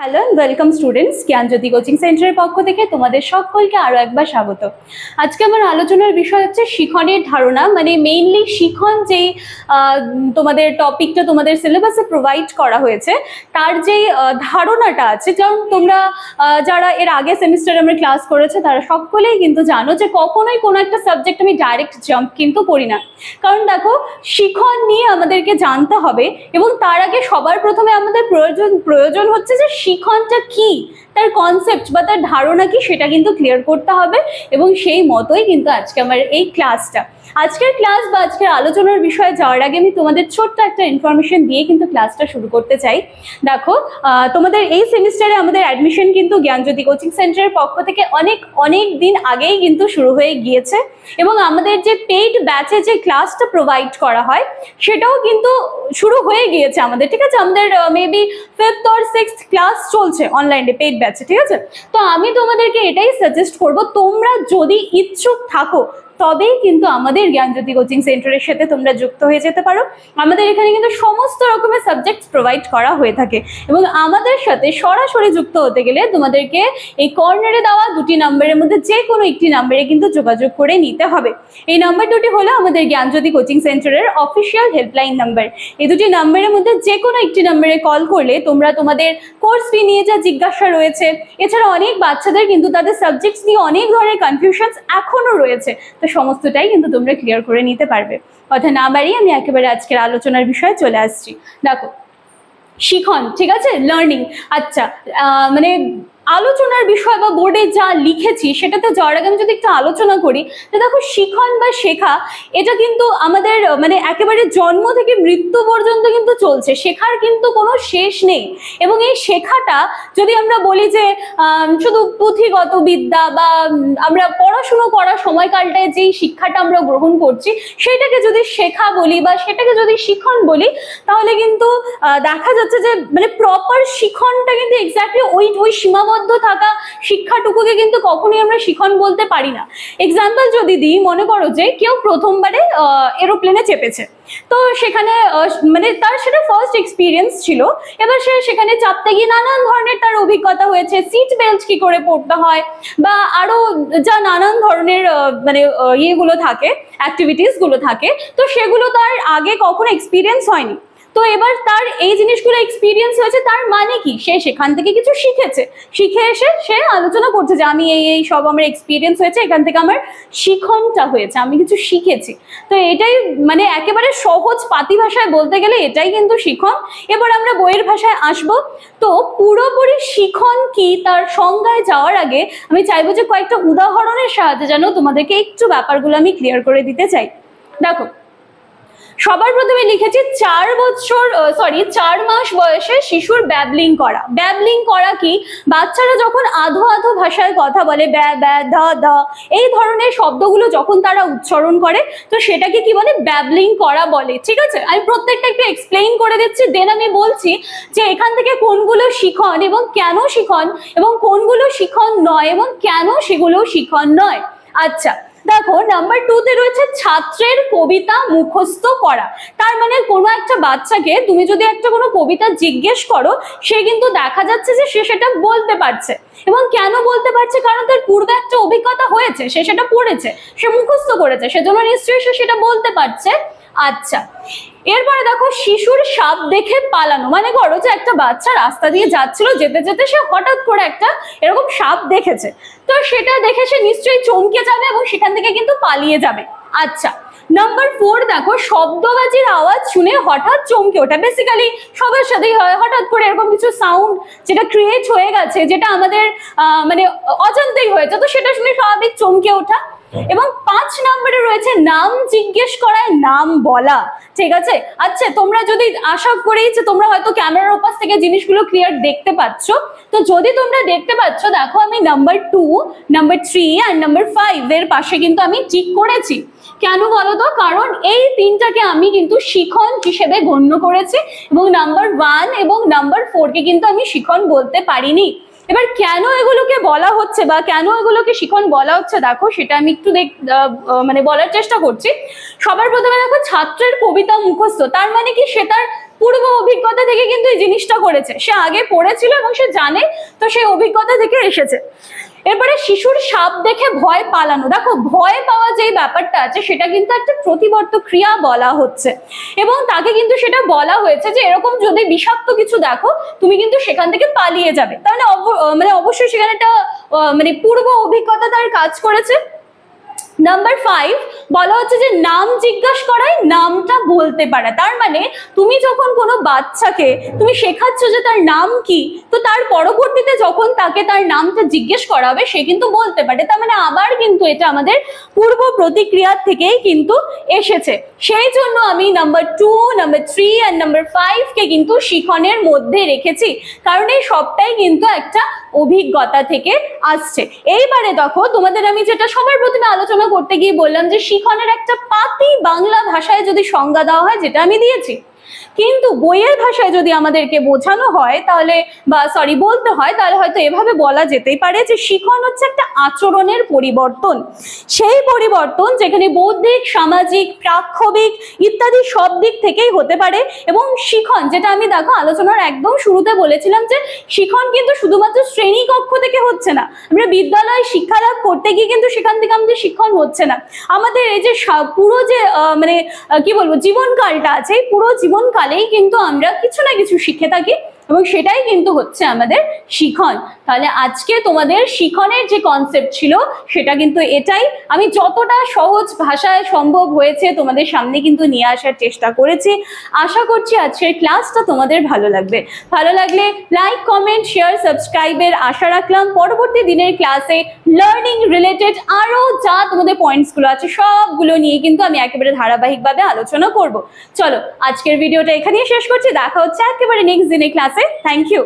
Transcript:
Hello welcome students, জ্ঞানজ্যোতি coaching সেন্টারের পক্ষ থেকে তোমাদের সকলকে আরো একবার স্বাগত। আজকে আমার আলোচনার বিষয় হচ্ছে শিখনের ধারণা, মানে মেইনলি শিখন যেই তোমাদের টপিকটা তোমাদের সিলেবাসে প্রোভাইড করা হয়েছে তার যেই ধারণাটা আছে, যেমন তোমরা যারা এর আগে সেমিস্টারে আমরা ক্লাস করেছে তারা সকলেই কিন্তু জানো যে কখনোই কোনো একটা সাবজেক্ট আমি ডাইরেক্ট জাম্প কিন্তু করি না। কারণ দেখো, শিখন নিয়ে আমাদেরকে জানতে হবে এবং তার আগে সবার প্রথমে আমাদের প্রয়োজন হচ্ছে যে শিখনটা কি, তার কনসেপ্ট বা তার ধারণা কি সেটা কিন্তু ক্লিয়ার করতে হবে। এবং সেই মতোই কিন্তু আজকে আমার এই ক্লাসটা, আজকের ক্লাস বা আজকের আলোচনার বিষয়ে যাওয়ার আগে আমি তোমাদের ছোট্ট একটা ইনফরমেশন দিয়ে কিন্তু ক্লাসটা শুরু করতে চাই। দেখো, তোমাদের এই সেমিস্টারে আমাদের অ্যাডমিশন কিন্তু জ্ঞানজ্যোতি কোচিং সেন্টারের পক্ষ থেকে অনেক দিন আগেই কিন্তু শুরু হয়ে গিয়েছে এবং আমাদের যে পেইড ব্যাচে যে ক্লাসটা প্রোভাইড করা হয় সেটাও কিন্তু শুরু হয়ে গিয়েছে আমাদের, ঠিক আছে। আমাদের maybe 5th or 6th class চলছে অনলাইনে পেইড ব্যাচে, ঠিক আছে। তো আমি তোমাদেরকে এটাই সাজেস্ট করব, তোমরা যদি ইচ্ছুক থাকো তবেই কিন্তু আমাদের জ্ঞানজ্যোতি কোচিং সেন্টারের সাথে তোমরা যুক্ত হয়ে যেতে পারো। আমাদের এখানে কিন্তু সমস্ত রকমের সাবজেক্টস প্রোভাইড করা হয়ে থাকে এবং আমাদের সাথে সরাসরি যুক্ত হতে গেলে তোমাদেরকে এই কর্নারে দেওয়া দুটি নাম্বারের মধ্যে যে কোনো একটি নাম্বারে কিন্তু যোগাযোগ করে নিতে হবে। এই নাম্বার দুটি হলো আমাদের জ্ঞানজ্যোতি কোচিং সেন্টারের অফিসিয়াল হেল্পলাইন নাম্বার। এই দুটি নাম্বারের মধ্যে যে কোনো একটি নাম্বারে কল করলে তোমরা তোমাদের কোর্স ফি নিয়ে যা জিজ্ঞাসা রয়েছে, এছাড়া অনেক বাচ্চাদের কিন্তু তাদের সাবজেক্টস নিয়ে অনেক ধরনের কনফিউশনস এখনো রয়েছে, তো সমস্তটাই কিন্তু তোমরা ক্লিয়ার করে নিতে পারবে। কথা না বাড়িয়ে আমি একেবারে আজকের আলোচনার বিষয়ে চলে আসছি। দেখো, শিখন, ঠিক আছে, লার্নিং। আচ্ছা, মানে আলোচনার বিষয় বা বোর্ডে যা লিখেছি সেটাতে যাওয়ার আগে আমি যদি একটু আলোচনা করি, তো দেখো, শিখন বা শেখা এটা কিন্তু আমাদের মানে একেবারে জন্ম থেকে মৃত্যু পর্যন্ত কিন্তু চলছে, শেখার কিন্তু কোনো শেষ নেই। এবং এই শেখাটা যদি আমরা বলি যে শুধু পুঁথিগত বিদ্যা বা আমরা পড়াশুনো করার সময়কালটায় যেই শিক্ষাটা আমরা গ্রহণ করছি সেটাকে যদি শেখা বলি বা সেটাকে যদি শিখন বলি, তাহলে কিন্তু দেখা যাচ্ছে যে মানে প্রপার শিখনটা কিন্তু এক্স্যাক্টলি ওই সীমাবদ্ধ থাকা শিক্ষাটুকুকে কিন্তু কখনোই আমরা শিখন বলতে পারি না। এক্সাম্পল যদি দিই, মনে করো যে কেউ প্রথমবারে এরোপ্লেনে চেপেছে, তো সেখানে মানে তার সেটা ফার্স্ট এক্সপিরিয়েন্স ছিল। এবার সে সেখানে চাপতে গিয়ে নানান ধরনের তার অভিজ্ঞতা হয়েছে, সিট বেল্ট কি করে পড়তে হয় বা আরো যা নানান ধরনের মানে ইয়েগুলো থাকে, অ্যাক্টিভিটিস গুলো থাকে, তো সেগুলো তার আগে কখনো এক্সপিরিয়েন্স হয়নি। তো এবার তার এই জিনিসগুলো এক্সপিরিয়েন্স হয়েছে, তার মানে কি সে সেখান থেকে কিছু শিখেছে, শিখে এসে সে আলোচনা করছে যে আমি এই সব আমার এক্সপিরিয়েন্স হয়েছে, এখান থেকে আমার শিখনটা হয়েছে, আমি কিছু শিখেছি। তো এটাই মানে একেবারে সহজ পাতি ভাষায় বলতে গেলে এটাই কিন্তু শিখন। এবার আমরা বইয়ের ভাষায় আসবো। তো পুরোপুরি শিখন কি তার সংজ্ঞায় যাওয়ার আগে আমি চাইবো যে কয়েকটা উদাহরণের সাহায্যে যেন তোমাদেরকে একটু ব্যাপারগুলো আমি ক্লিয়ার করে দিতে চাই। দেখো, সবার প্রথমে লিখেছি 4 মাস বয়সে শিশুর ব্যাবলিং করা। ব্যাবলিং করা কি? বাচ্চারা যখন আধো আধো ভাষায় কথা বলে, ব্যা ব্যা ধা ধা এই ধরনের শব্দগুলো যখন তারা উচ্চারণ করে, তো সেটাকে কি বলে? ব্যাবলিং করা বলে, ঠিক আছে। আমি প্রত্যেকটা একটু এক্সপ্লেইন করে দিচ্ছি, দেন আমি বলছি যে এখান থেকে কোনগুলো শিখন এবং কেন শিখন, এবং কোনগুলো শিখন নয় এবং কেন সেগুলো শিখন নয়। আচ্ছা, দেখো, নাম্বার 2-তে রয়েছে ছাত্রের কবিতা মুখস্থ করা। তার মানে কোনো একটা বাচ্চাকে তুমি যদি একটা কোনো কবিতা জিজ্ঞেস করো, সে কিন্তু দেখা যাচ্ছে যে সে সেটা বলতে পারছে। এবং কেন বলতে পারছে? কারণ তার পূর্বে একটা অভিজ্ঞতা হয়েছে, সে সেটা পড়েছে, সে মুখস্থ করেছে, সেজন্য নিশ্চয়ই সে সেটা বলতে পারছে। আচ্ছা, এরপরে দেখো, শিশুর সাপ দেখে পালানো। মানে করো যে একটা বাচ্চা রাস্তা দিয়ে যাচ্ছিল, যেতে যেতে সে হঠাৎ করে একটা এরকম সাপ দেখেছে, তো সেটা দেখে সে নিশ্চয়ই চমকে যাবে এবং সেখান থেকে কিন্তু পালিয়ে যাবে। আচ্ছা, নাম্বার 4 দেখো, শব্দবাজির আওয়াজ শুনে হঠাৎ চমকে ওঠা। বেসিক্যালি সবার সাথেই হয়, হঠাৎ করে এরকম কিছু সাউন্ড যেটা ক্রিয়েট হয়ে গেছে, যেটা আমাদের মানে অজান্তেই হয়েছে, তো সেটা শুনে স্বাভাবিক চমকে ওঠা। এবং 5 নম্বরে রয়েছে নাম জিজ্ঞেস করায় নাম বলা, ঠিক আছে। আচ্ছা, তোমরা যদি আশা করি যে তোমরা হয়তো ক্যামেরার ওপাশ থেকে জিনিসগুলো ক্লিয়ার দেখতে পাচ্ছ, তো যদি তোমরা দেখতে পাচ্ছ, দেখো আমি নাম্বার 2, নাম্বার 3 আর নাম্বার 5 এর পাশে কিন্তু আমি টিক করেছি। কেন বলো তো? কারণ এই তিনটাকে আমি কিন্তু শিখন হিসেবে গণ্য করেছি এবং নাম্বার 1 এবং নাম্বার 4-কে কিন্তু আমি শিখন বলতে পারিনি। এবার কেন এগুলোকে বলা হচ্ছে বা কেন এগুলোকে শিখন বলা হচ্ছে, দেখো সেটা আমি একটু মানে বলার চেষ্টা করছি। সবার প্রথমে দেখো, ছাত্রের কবিতা মুখস্থ, তার মানে কি সে তার পূর্ব অভিজ্ঞতা থেকে কিন্তু এই জিনিসটা করেছে, সে আগে পড়েছিল এবং সে জানে, তো সেই অভিজ্ঞতা থেকে এসেছে। এরপরে শিশুর সাপ দেখে ভয় পালানো। দেখো, ভয় পাওয়া যে ব্যাপারটা আছে সেটা কিন্তু একটা প্রতিবর্ত ক্রিয়া বলা হচ্ছে, এবং তাকে কিন্তু সেটা বলা হয়েছে যে এরকম যদি বিষাক্ত কিছু দেখো তুমি কিন্তু সেখান থেকে পালিয়ে যাবে। তাহলে অবশ্যই সেখানে একটা পূর্ব অভিজ্ঞতা তার কাজ করেছে। নাম্বার 5 বলা হচ্ছে যে নাম জিজ্ঞাসা করায় নামটা বলতে পারে। তার মানে তুমি যখন কোনো বাচ্চাকে তুমি শেখাচ্ছ যে তার নাম কি, তো তার পরবর্তীতে যখন তাকে তার নামটা জিজ্ঞেস করা হবে সে কিন্তু বলতে পারে। তার মানে আবার কিন্তু এটা আমাদের পূর্ব প্রতিক্রিয়া থেকেই কিন্তু এসেছে। সেই জন্য আমি নাম্বার 2, নাম্বার 3 আর নাম্বার 5 কে কিন্তু শিখনের মধ্যে রেখেছি, কারণ এই সবটাই কিন্তু একটা অভিজ্ঞতা থেকে আসছে। এইবারে দেখো, তোমাদের আমি যেটা সবার প্রথমে আলোচনা করতে গিয়ে বললাম যে শিখনের একটা পাতি বাংলা ভাষায় যদি সংজ্ঞা দেওয়া হয়, যেটা আমি দিয়েছি, কিন্তু বইয়ের ভাষায় যদি আমাদেরকে বোঝানো হয় তাহলে বলতে হয়, তাহলে হয়তো এভাবে বলা যেতেই পারে যে শিখন হচ্ছে একটা আচরণের পরিবর্তন। সেই পরিবর্তন যেখানে বৌদ্ধিক, সামাজিক, প্রাক্ষবিক ইত্যাদি সব দিক থেকেই হতে পারে। এবং শিখন, যেটা আমি দেখো আলোচনার একদম শুরুতে বলেছিলাম যে শিখন কিন্তু শুধুমাত্র শ্রেণী কক্ষ থেকে হচ্ছে না, আমরা বিদ্যালয় শিক্ষালাভ করতে গিয়ে কিন্তু সেখান থেকে আমাদের শিক্ষণ হচ্ছে না। আমাদের এই যে পুরো যে জীবনকালটা আছে, পুরো জীবনকালেই কিন্তু আমরা কিছু না কিছু শিখে থাকি, এবং সেটাই কিন্তু হচ্ছে আমাদের শিখন। তাহলে আজকে তোমাদের শিখনের যে কনসেপ্ট ছিল সেটা কিন্তু এটাই। আমি যতটা সহজ ভাষায় সম্ভব হয়েছে তোমাদের সামনে কিন্তু নিয়ে আসার চেষ্টা করেছি। আশা করছি আজকের ক্লাসটা তোমাদের ভালো লাগবে। ভালো লাগলে লাইক, কমেন্ট, শেয়ার, সাবস্ক্রাইবের আশা রাখলাম। পরবর্তী দিনের ক্লাসে লার্নিং রিলেটেড আরো যা তোমাদের পয়েন্টসগুলো আছে সবগুলো নিয়ে কিন্তু আমি একেবারে ধারাবাহিকভাবে আলোচনা করব। চলো, আজকের ভিডিওটা এখানেই শেষ করছি। দেখা হচ্ছে একেবারে নেক্সট দিনের ক্লাসে। Thank you.